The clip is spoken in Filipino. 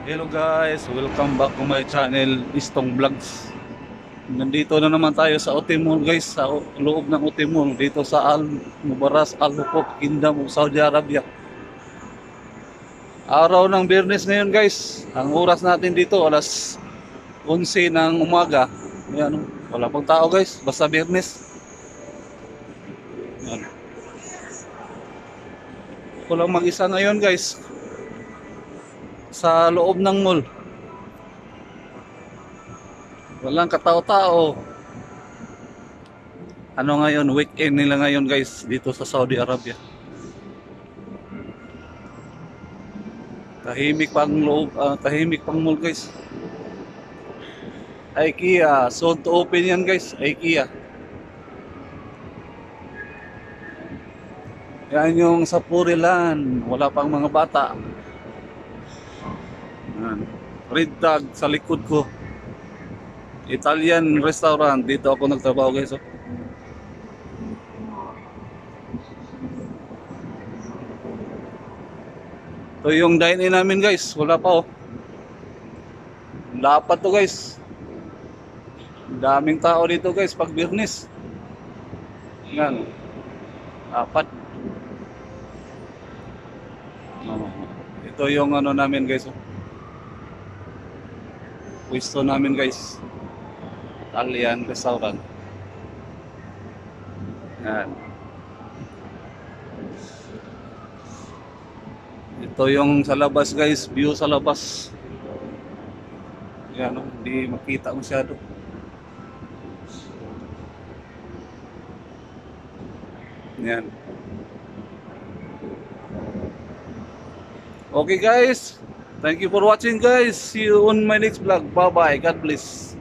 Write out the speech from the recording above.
Hello guys, welcome back to my channel, Istong Vlogs. Nandito na naman tayo sa OT Mall guys, sa loob ng OT Mall, dito sa Al Mubaras, Al Hukuk, Kingdom of Saudi Arabia. Araw ng Biyernes ngayon guys, ang oras natin dito alas 11 ng umaga. Ayan, wala pang tao guys, basta Biyernes. Ayan. Ako lang mag-isa ngayon guys, sa loob ng mall. Walang katao-tao. Ano ngayon, weekend nila ngayon guys dito sa Saudi Arabia. Tahimik pang loob, tahimik pang mall guys. IKEA, soon to open yan guys, IKEA. Yan yung sa Purilan, wala pang mga bata. Yan. Red tag sa likod ko. Italian restaurant, dito ako nagtrabaho guys. Oh. Ito yung dine-in namin guys, wala pa oh. Dapat to guys. Daming tao dito guys pag Biyernes. Yan. Dapat. Oh. Ito yung ano namin guys. Oh. Pwesto namin guys. Italian restaurant. Yan. Ito yung sa labas guys, view sa labas. Yan, oh, hindi makita masyado. Yan. Okay guys, thank you for watching guys. See you on my next vlog. Bye bye. God bless.